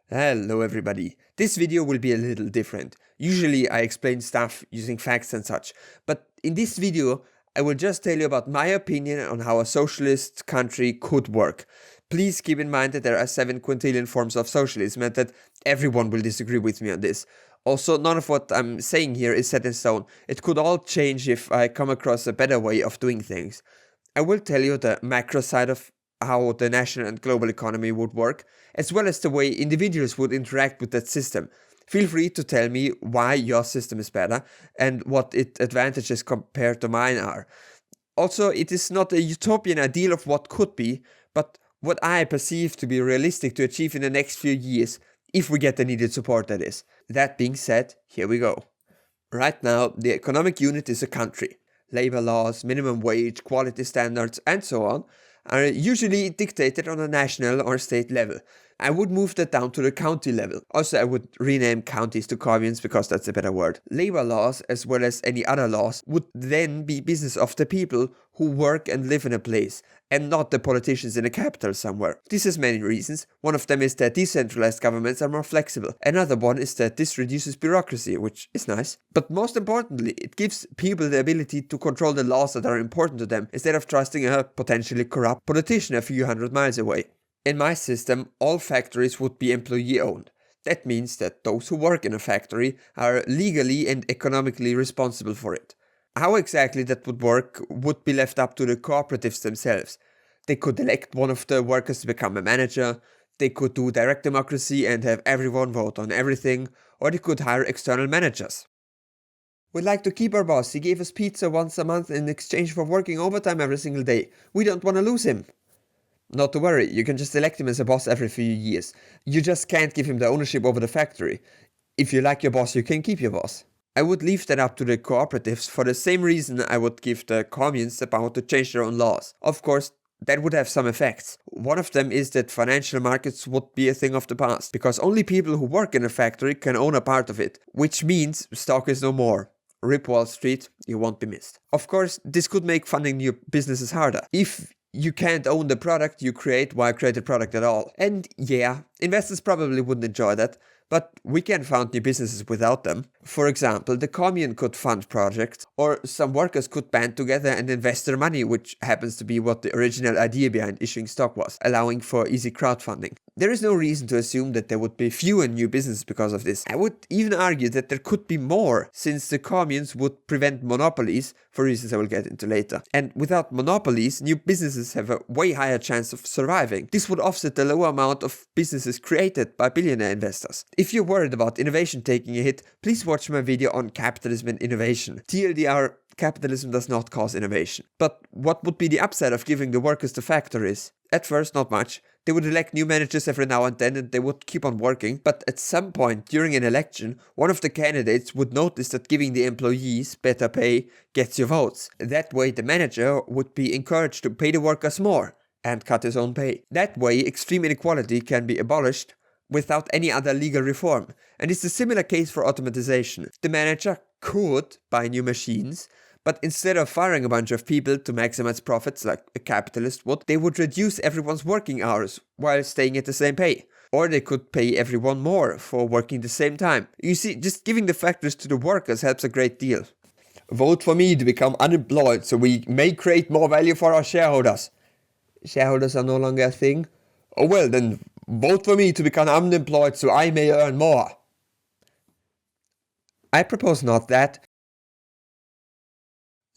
Hello everybody. This video will be a little different. Usually I explain stuff using facts and such, but in this video I will just tell you about my opinion on how a socialist country could work. Please keep in mind that there are 7 quintillion forms of socialism and that everyone will disagree with me on this. Also, none of what I'm saying here is set in stone. It could all change if I come across a better way of doing things. I will tell you the macro side of how the national and global economy would work, as well as the way individuals would interact with that system. Feel free to tell me why your system is better and what its advantages compared to mine are. Also, it is not a utopian ideal of what could be, but what I perceive to be realistic to achieve in the next few years, if we get the needed support, that is. That being said, here we go. Right now, the economic unit is a country. Labor laws, minimum wage, quality standards, and so on are usually dictated on a national or state level. I would move that down to the county level. Also, I would rename counties to communes because that's a better word. Labor laws, as well as any other laws, would then be business of the people who work and live in a place, and not the politicians in a capital somewhere. This has many reasons. One of them is that decentralized governments are more flexible. Another one is that this reduces bureaucracy, which is nice. But most importantly, it gives people the ability to control the laws that are important to them, instead of trusting a potentially corrupt politician a few hundred miles away. In my system, all factories would be employee-owned. That means that those who work in a factory are legally and economically responsible for it. How exactly that would work would be left up to the cooperatives themselves. They could elect one of the workers to become a manager, they could do direct democracy and have everyone vote on everything, or they could hire external managers. We'd like to keep our boss. He gave us pizza once a month in exchange for working overtime every single day. We don't want to lose him. Not to worry, you can just elect him as a boss every few years. You just can't give him the ownership over the factory. If you like your boss, you can keep your boss. I would leave that up to the cooperatives for the same reason I would give the communes the power to change their own laws. Of course, that would have some effects. One of them is that financial markets would be a thing of the past, because only people who work in a factory can own a part of it, which means stock is no more. Rip Wall Street, you won't be missed. Of course, this could make funding new businesses harder. If you can't own the product you create, why create a product at all? And yeah, investors probably wouldn't enjoy that, but we can found new businesses without them. For example, the commune could fund projects, or some workers could band together and invest their money, which happens to be what the original idea behind issuing stock was, allowing for easy crowdfunding. There is no reason to assume that there would be fewer new businesses because of this. I would even argue that there could be more, since the communes would prevent monopolies, for reasons I will get into later. And without monopolies, new businesses have a way higher chance of surviving. This would offset the low amount of businesses created by billionaire investors. If you're worried about innovation taking a hit, please watch my video on capitalism and innovation. TLDR, capitalism does not cause innovation. But what would be the upside of giving the workers the factories? At first, not much. They would elect new managers every now and then and they would keep on working, but at some point during an election, one of the candidates would notice that giving the employees better pay gets you votes. That way the manager would be encouraged to pay the workers more and cut his own pay. That way extreme inequality can be abolished without any other legal reform. And it's a similar case for automatization. The manager could buy new machines, but instead of firing a bunch of people to maximize profits like a capitalist would, they would reduce everyone's working hours while staying at the same pay. Or they could pay everyone more for working the same time. You see, just giving the factories to the workers helps a great deal. Vote for me to become unemployed so we may create more value for our shareholders. Shareholders are no longer a thing? Oh well, then vote for me to become unemployed so I may earn more. I propose not that.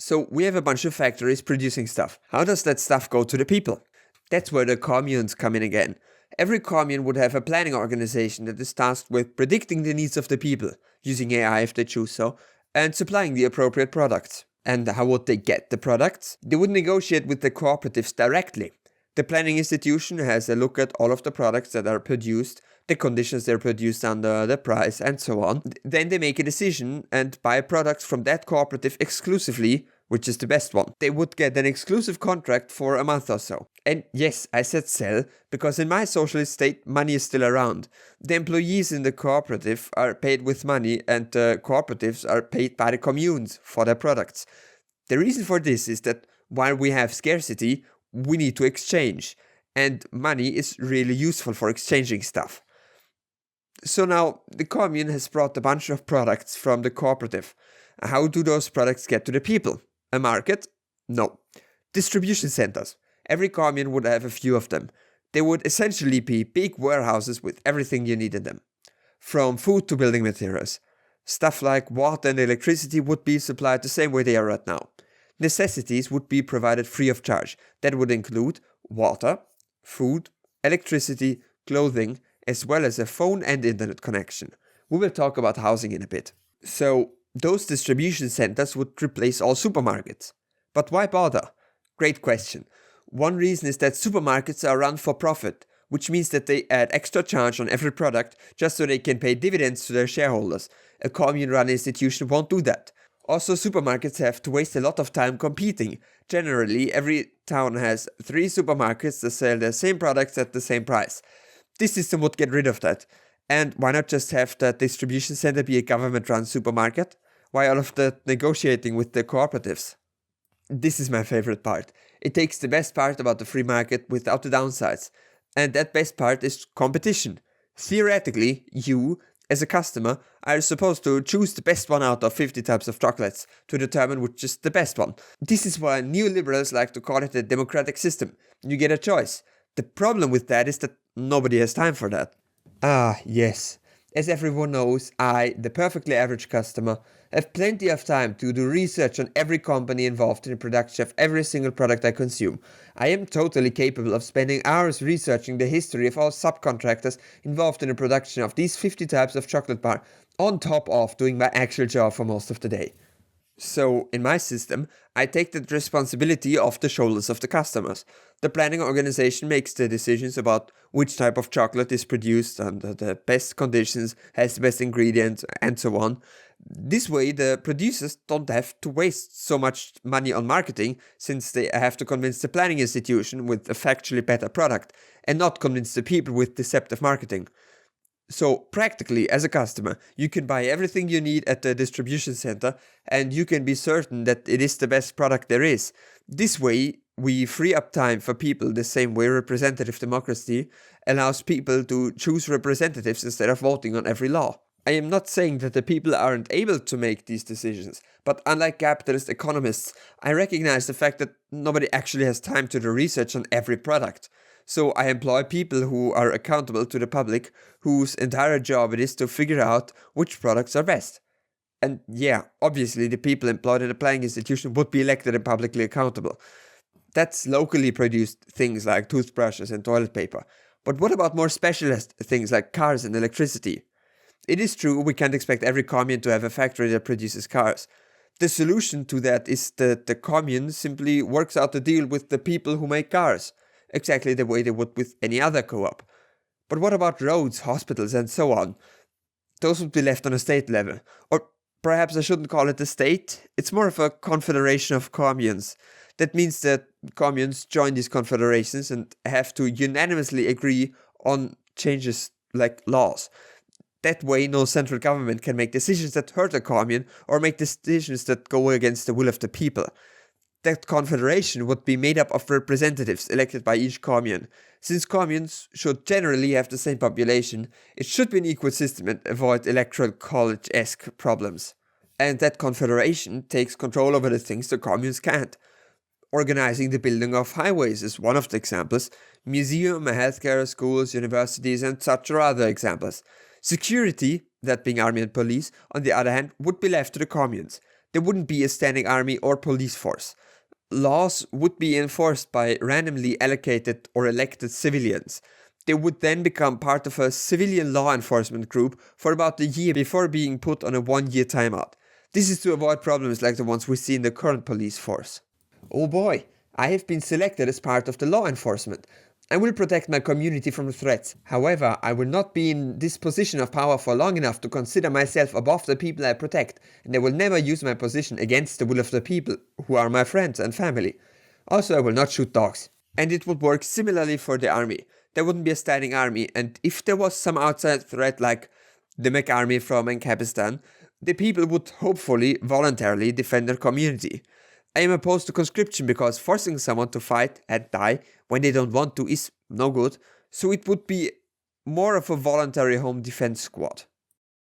So we have a bunch of factories producing stuff. How does that stuff go to the people? That's where the communes come in again. Every commune would have a planning organization that is tasked with predicting the needs of the people, using AI if they choose so, and supplying the appropriate products. And how would they get the products? They would negotiate with the cooperatives directly. The planning institution has a look at all of the products that are produced, the conditions they're produced under, the price, and so on. Then they make a decision and buy products from that cooperative exclusively, which is the best one. They would get an exclusive contract for a month or so. And yes, I said sell, because in my socialist state, money is still around. The employees in the cooperative are paid with money, and the cooperatives are paid by the communes for their products. The reason for this is that while we have scarcity, we need to exchange, and money is really useful for exchanging stuff. So now the commune has brought a bunch of products from the cooperative. How do those products get to the people? A market? No. Distribution centers. Every commune would have a few of them. They would essentially be big warehouses with everything you need in them. From food to building materials. Stuff like water and electricity would be supplied the same way they are right now. Necessities would be provided free of charge. That would include water, food, electricity, clothing, as well as a phone and internet connection. We will talk about housing in a bit. So, those distribution centers would replace all supermarkets. But why bother? Great question. One reason is that supermarkets are run for profit, which means that they add extra charge on every product just so they can pay dividends to their shareholders. A commune-run institution won't do that. Also, supermarkets have to waste a lot of time competing. Generally, every town has 3 supermarkets that sell the same products at the same price. This system would get rid of that. And why not just have the distribution center be a government-run supermarket? Why all of the negotiating with the cooperatives? This is my favorite part. It takes the best part about the free market without the downsides. And that best part is competition. Theoretically, you, as a customer, are supposed to choose the best one out of 50 types of chocolates to determine which is the best one. This is why neoliberals like to call it a democratic system. You get a choice. The problem with that is that nobody has time for that. Ah, yes. As everyone knows, I, the perfectly average customer, have plenty of time to do research on every company involved in the production of every single product I consume. I am totally capable of spending hours researching the history of all subcontractors involved in the production of these 50 types of chocolate bar, on top of doing my actual job for most of the day. So, in my system, I take the responsibility off the shoulders of the customers. The planning organization makes the decisions about which type of chocolate is produced under the best conditions, has the best ingredients, and so on. This way, the producers don't have to waste so much money on marketing, since they have to convince the planning institution with a factually better product, and not convince the people with deceptive marketing. So practically, as a customer, you can buy everything you need at the distribution center and you can be certain that it is the best product there is. This way, we free up time for people the same way representative democracy allows people to choose representatives instead of voting on every law. I am not saying that the people aren't able to make these decisions, but unlike capitalist economists, I recognize the fact that nobody actually has time to do research on every product. So I employ people who are accountable to the public, whose entire job it is to figure out which products are best. And yeah, obviously the people employed in the planning institution would be elected and publicly accountable. That's locally produced things like toothbrushes and toilet paper. But what about more specialist things like cars and electricity? It is true we can't expect every commune to have a factory that produces cars. The solution to that is that the commune simply works out a deal with the people who make cars. Exactly the way they would with any other co-op. But what about roads, hospitals, and so on? Those would be left on a state level. Or perhaps I shouldn't call it a state. It's more of a confederation of communes. That means that communes join these confederations and have to unanimously agree on changes like laws. That way, no central government can make decisions that hurt a commune or make decisions that go against the will of the people. That confederation would be made up of representatives elected by each commune. Since communes should generally have the same population, it should be an equal system and avoid electoral college-esque problems. And that confederation takes control over the things the communes can't. Organizing the building of highways is one of the examples. Museum, healthcare, schools, universities, and such are other examples. Security, that being army and police, on the other hand, would be left to the communes. There wouldn't be a standing army or police force. Laws would be enforced by randomly allocated or elected civilians. They would then become part of a civilian law enforcement group for about a year before being put on a 1-year timeout. This is to avoid problems like the ones we see in the current police force. Oh boy, I have been selected as part of the law enforcement. I will protect my community from threats. However, I will not be in this position of power for long enough to consider myself above the people I protect, and I will never use my position against the will of the people, who are my friends and family. Also, I will not shoot dogs. And it would work similarly for the army. There wouldn't be a standing army, and if there was some outside threat like the Mech army from Encapistan, the people would hopefully voluntarily defend their community. I am opposed to conscription because forcing someone to fight and die when they don't want to is no good, so it would be more of a voluntary home defense squad.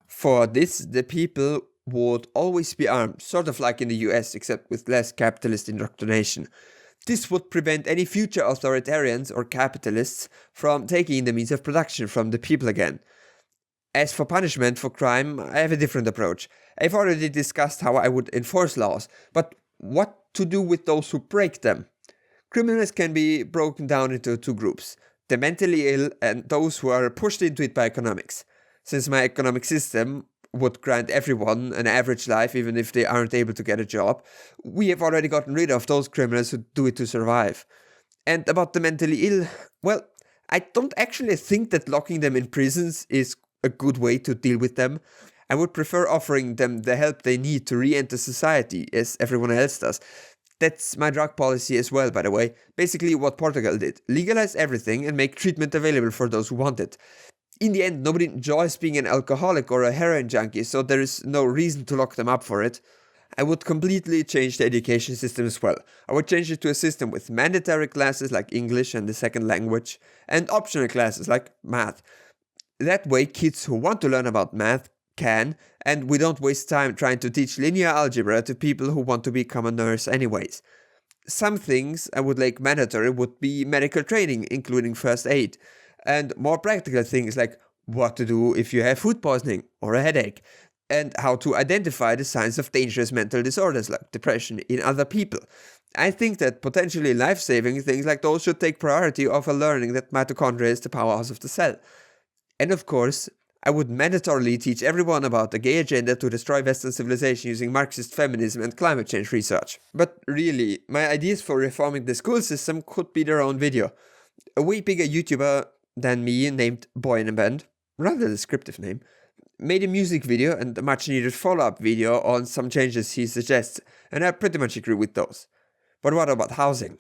For this, the people would always be armed, sort of like in the US, except with less capitalist indoctrination. This would prevent any future authoritarians or capitalists from taking the means of production from the people again. As for punishment for crime, I have a different approach. I've already discussed how I would enforce laws, but what to do with those who break them? Criminals can be broken down into two groups: the mentally ill and those who are pushed into it by economics. Since my economic system would grant everyone an average life even if they aren't able to get a job, we have already gotten rid of those criminals who do it to survive. And about the mentally ill, well, I don't actually think that locking them in prisons is a good way to deal with them. I would prefer offering them the help they need to re-enter society, as everyone else does. That's my drug policy as well, by the way. Basically what Portugal did. Legalize everything and make treatment available for those who want it. In the end, nobody enjoys being an alcoholic or a heroin junkie, so there is no reason to lock them up for it. I would completely change the education system as well. I would change it to a system with mandatory classes like English and the second language, and optional classes like math. That way, kids who want to learn about math can, and we don't waste time trying to teach linear algebra to people who want to become a nurse anyways. Some things I would make mandatory would be medical training, including first aid, and more practical things like what to do if you have food poisoning or a headache, and how to identify the signs of dangerous mental disorders like depression in other people. I think that potentially life-saving things like those should take priority over learning that mitochondria is the powerhouse of the cell. And of course, I would mandatorily teach everyone about the gay agenda to destroy Western civilization using Marxist feminism and climate change research. But really, my ideas for reforming the school system could be their own video. A way bigger YouTuber than me, named Boy in a Band, rather descriptive name, made a music video and a much needed follow-up video on some changes he suggests, and I pretty much agree with those. But what about housing?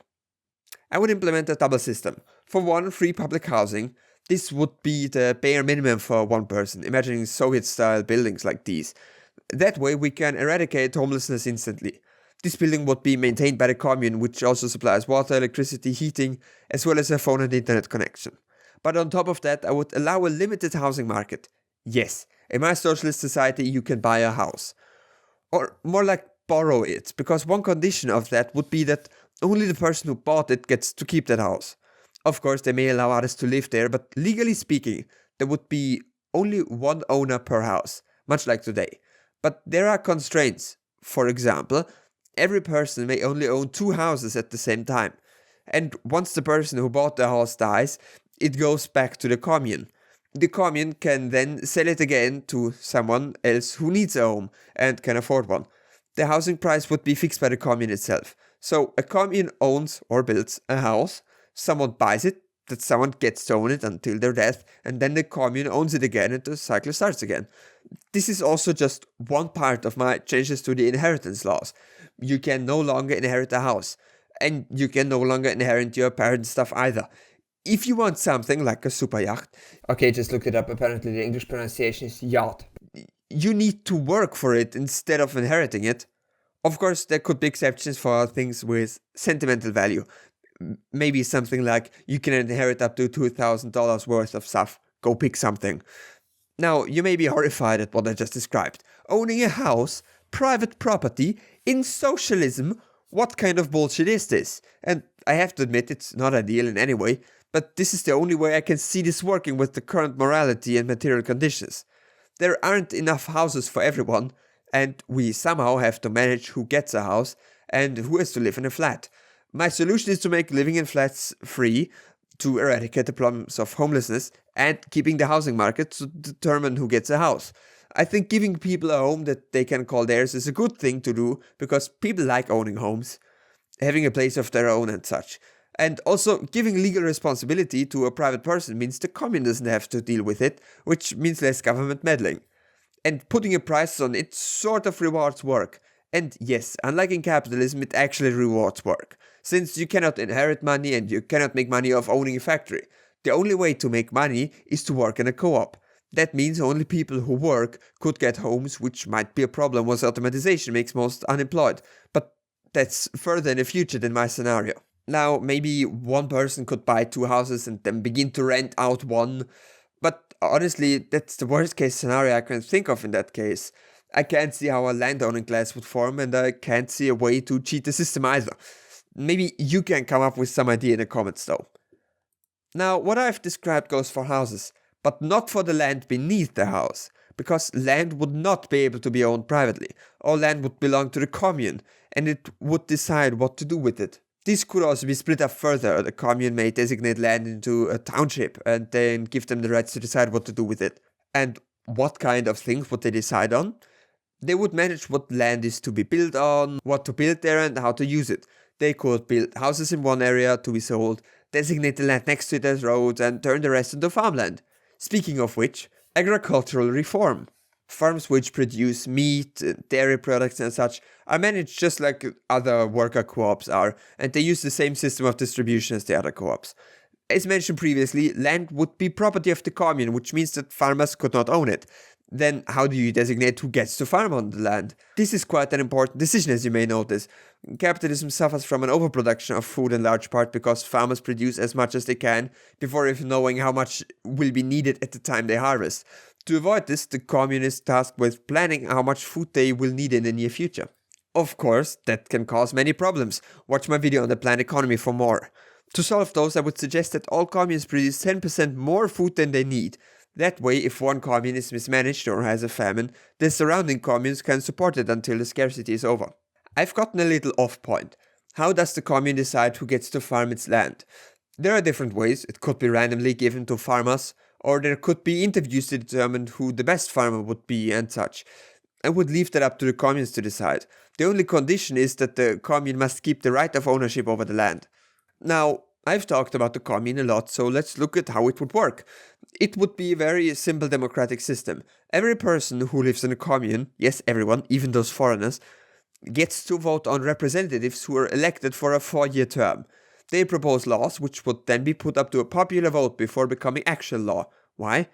I would implement a double system. For one, free public housing. This would be the bare minimum for one person, imagining Soviet-style buildings like these. That way we can eradicate homelessness instantly. This building would be maintained by the commune, which also supplies water, electricity, heating, as well as a phone and internet connection. But on top of that, I would allow a limited housing market. Yes, in my socialist society you can buy a house. Or more like borrow it, because one condition of that would be that only the person who bought it gets to keep that house. Of course, they may allow others to live there, but legally speaking, there would be only one owner per house, much like today. But there are constraints. For example, every person may only own 2 houses at the same time. And once the person who bought the house dies, it goes back to the commune. The commune can then sell it again to someone else who needs a home and can afford one. The housing price would be fixed by the commune itself. So a commune owns or builds a house, someone buys it, that someone gets to own it until their death, and then the commune owns it again and the cycle starts again. This is also just one part of my changes to the inheritance laws. You can no longer inherit a house, and you can no longer inherit your parents' stuff either. If you want something like a super yacht, okay, just look it up, apparently the English pronunciation is yacht. You need to work for it instead of inheriting it. Of course, there could be exceptions for things with sentimental value. Maybe something like you can inherit up to $2,000 worth of stuff. Go pick something. Now, you may be horrified at what I just described. Owning a house, private property, in socialism, what kind of bullshit is this? And I have to admit, it's not ideal in any way, but this is the only way I can see this working with the current morality and material conditions. There aren't enough houses for everyone, and we somehow have to manage who gets a house and who has to live in a flat. My solution is to make living in flats free, to eradicate the problems of homelessness, and keeping the housing market to determine who gets a house. I think giving people a home that they can call theirs is a good thing to do, because people like owning homes, having a place of their own and such. And also, giving legal responsibility to a private person means the commune doesn't have to deal with it, which means less government meddling. And putting a price on it sort of rewards work. And yes, unlike in capitalism, it actually rewards work. Since you cannot inherit money and you cannot make money off owning a factory. The only way to make money is to work in a co-op. That means only people who work could get homes, which might be a problem once automatization makes most unemployed. But that's further in the future than my scenario. Now, maybe one person could buy 2 houses and then begin to rent out one. But Honestly, that's the worst case scenario I can think of in that case. I can't see how a landowning class would form, and I can't see a way to cheat the system either. Maybe you can come up with some idea in the comments though. Now, what I've described goes for houses, but not for the land beneath the house, because land would not be able to be owned privately. All land would belong to the commune, and it would decide what to do with it. This could also be split up further. The commune may designate land into a township and then give them the rights to decide what to do with it. And what kind of things would they decide on? They would manage what land is to be built on, what to build there and how to use it. They could build houses in one area to be sold, designate the land next to it as roads, and turn the rest into farmland. Speaking of which, agricultural reform. Farms which produce meat, dairy products and such are managed just like other worker co-ops are, and they use the same system of distribution as the other co-ops. As mentioned previously, land would be property of the commune, which means that farmers could not own it. Then how do you designate who gets to farm on the land? This is quite an important decision, as you may notice. Capitalism suffers from an overproduction of food in large part because farmers produce as much as they can before even knowing how much will be needed at the time they harvest. To avoid this, the commune is tasked with planning how much food they will need in the near future. Of course, that can cause many problems. Watch my video on the planned economy for more. To solve those, I would suggest that all communes produce 10% more food than they need. That way, if one commune is mismanaged or has a famine, the surrounding communes can support it until the scarcity is over. I've gotten a little off point. How does the commune decide who gets to farm its land? There are different ways. It could be randomly given to farmers, or there could be interviews to determine who the best farmer would be and such. I would leave that up to the communes to decide. The only condition is that the commune must keep the right of ownership over the land. Now, I've talked about the commune a lot, so let's look at how it would work. It would be a very simple democratic system. Every person who lives in a commune, yes everyone, even those foreigners, gets to vote on representatives who are elected for a 4-year term. They propose laws which would then be put up to a popular vote before becoming actual law. Why?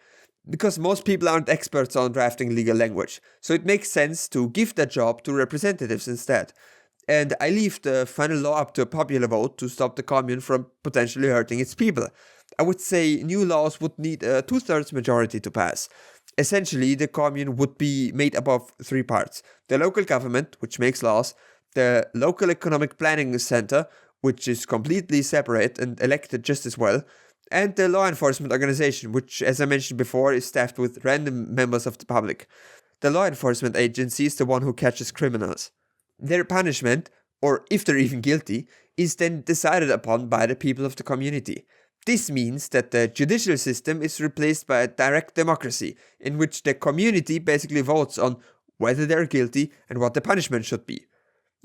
Because most people aren't experts on drafting legal language, so it makes sense to give that job to representatives instead. And I leave the final law up to a popular vote to stop the commune from potentially hurting its people. I would say new laws would need a 2/3 majority to pass. Essentially, the commune would be made up of 3 parts. The local government, which makes laws, the local economic planning center, which is completely separate and elected just as well, and the law enforcement organization, which, as I mentioned before, is staffed with random members of the public. The law enforcement agency is the one who catches criminals. Their punishment, or if they're even guilty, is then decided upon by the people of the community. This means that the judicial system is replaced by a direct democracy, in which the community basically votes on whether they're guilty and what the punishment should be.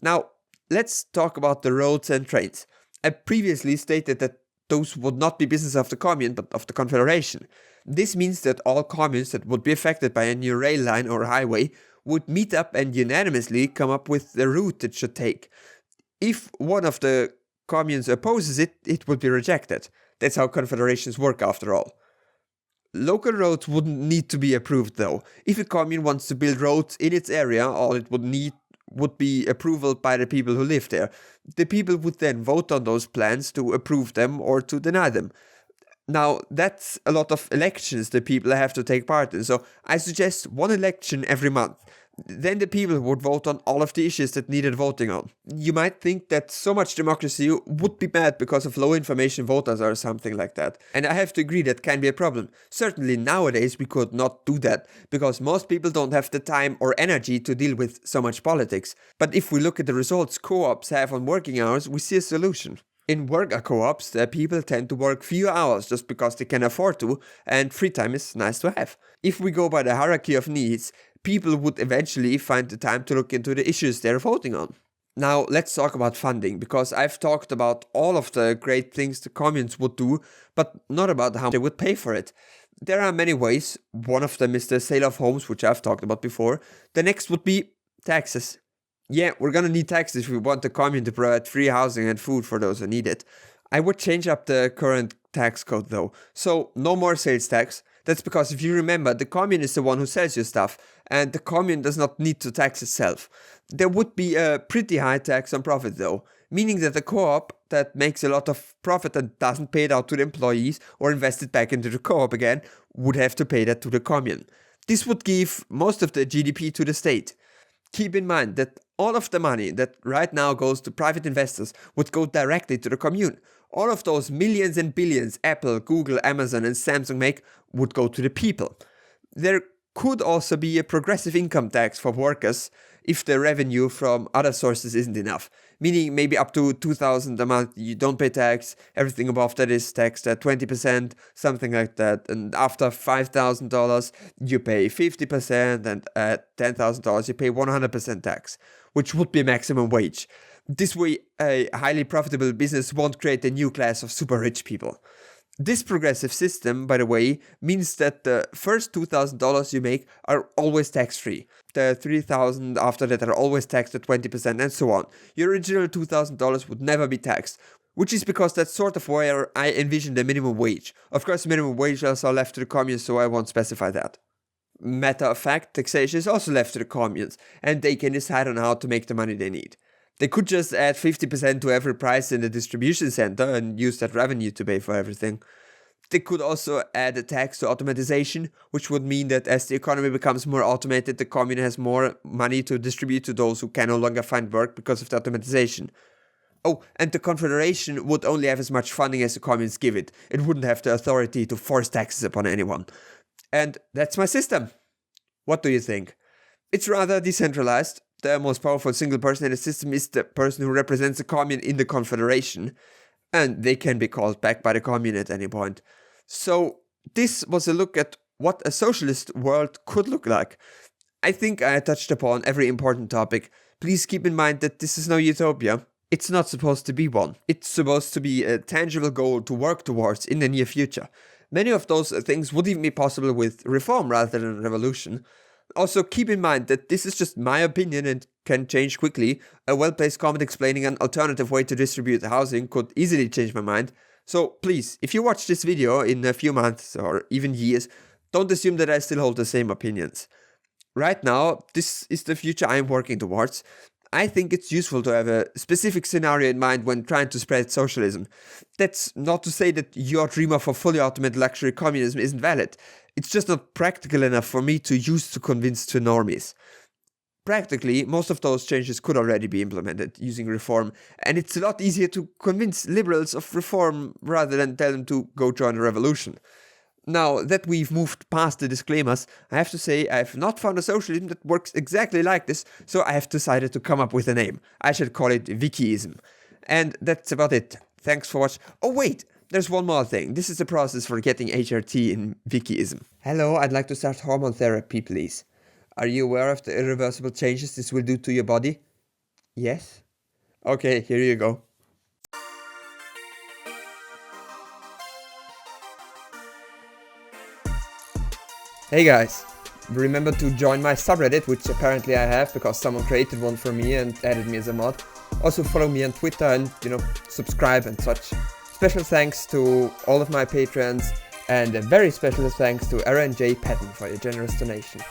Now, let's talk about the roads and trains. I previously stated that those would not be business of the commune, but of the confederation. This means that all communes that would be affected by a new rail line or highway would meet up and unanimously come up with the route it should take. If one of the communes opposes it, it would be rejected. That's how confederations work after all. Local roads wouldn't need to be approved though. If a commune wants to build roads in its area, all it would need would be approval by the people who live there. The people would then vote on those plans to approve them or to deny them. Now, that's a lot of elections the people have to take part in, so I suggest one election every month. Then the people would vote on all of the issues that needed voting on. You might think that so much democracy would be bad because of low information voters or something like that. And I have to agree that can be a problem. Certainly nowadays we could not do that because most people don't have the time or energy to deal with so much politics. But if we look at the results co-ops have on working hours, we see a solution. In worker co-ops, the people tend to work fewer hours just because they can afford to, and free time is nice to have. If we go by the hierarchy of needs, people would eventually find the time to look into the issues they're voting on. Now, let's talk about funding, because I've talked about all of the great things the communes would do, but not about how they would pay for it. There are many ways. One of them is the sale of homes, which I've talked about before. The next would be taxes. Yeah, we're gonna need taxes if we want the commune to provide free housing and food for those who need it. I would change up the current tax code though. So, no more sales tax. That's because if you remember, the commune is the one who sells your stuff, and the commune does not need to tax itself. There would be a pretty high tax on profit though, meaning that the co-op that makes a lot of profit and doesn't pay it out to the employees or invest it back into the co-op again would have to pay that to the commune. This would give most of the GDP to the state. Keep in mind that all of the money that right now goes to private investors would go directly to the commune. All of those millions and billions Apple, Google, Amazon and Samsung make would go to the people. There could also be a progressive income tax for workers if the revenue from other sources isn't enough. Meaning maybe up to $2,000 a month you don't pay tax, everything above that is taxed at 20%, something like that. And after $5,000 you pay 50%, and at $10,000 you pay 100% tax, which would be maximum wage. This way a highly profitable business won't create a new class of super rich people. This progressive system, by the way, means that the first $2,000 you make are always tax-free. The $3,000 after that are always taxed at 20% and so on. Your original $2,000 would never be taxed, which is because that's sort of where I envision the minimum wage. Of course, minimum wage laws are left to the communes, so I won't specify that. Matter of fact, taxation is also left to the communes, and they can decide on how to make the money they need. They could just add 50% to every price in the distribution center and use that revenue to pay for everything. They could also add a tax to automatization, which would mean that as the economy becomes more automated, the commune has more money to distribute to those who can no longer find work because of the automatization. Oh, and the Confederation would only have as much funding as the communes give it. It wouldn't have the authority to force taxes upon anyone. And that's my system. What do you think? It's rather decentralized. The most powerful single person in the system is the person who represents the commune in the Confederation, and they can be called back by the commune at any point. So this was a look at what a socialist world could look like. I think I touched upon every important topic. Please keep in mind that this is no utopia. It's not supposed to be one. It's supposed to be a tangible goal to work towards in the near future. Many of those things would even be possible with reform rather than revolution. Also, keep in mind that this is just my opinion and can change quickly. A well-placed comment explaining an alternative way to distribute housing could easily change my mind. So please, if you watch this video in a few months or even years, don't assume that I still hold the same opinions. Right now, this is the future I'm working towards. I think it's useful to have a specific scenario in mind when trying to spread socialism. That's not to say that your dream of a fully automated luxury communism isn't valid. It's just not practical enough for me to use to convince to normies. Practically, most of those changes could already be implemented using reform, and it's a lot easier to convince liberals of reform rather than tell them to go join a revolution. Now that we've moved past the disclaimers, I have to say I have not found a socialism that works exactly like this, so I have decided to come up with a name. I should call it Vikiism. And that's about it. Thanks for watching. Oh wait, there's one more thing. This is the process for getting HRT in Vikiism. Hello, I'd like to start hormone therapy, please. Are you aware of the irreversible changes this will do to your body? Yes? Okay, here you go. Hey guys, remember to join my subreddit, which apparently I have because someone created one for me and added me as a mod. Also follow me on Twitter and, subscribe and such. Special thanks to all of my patrons and a very special thanks to Aaron J. Patton for your generous donation.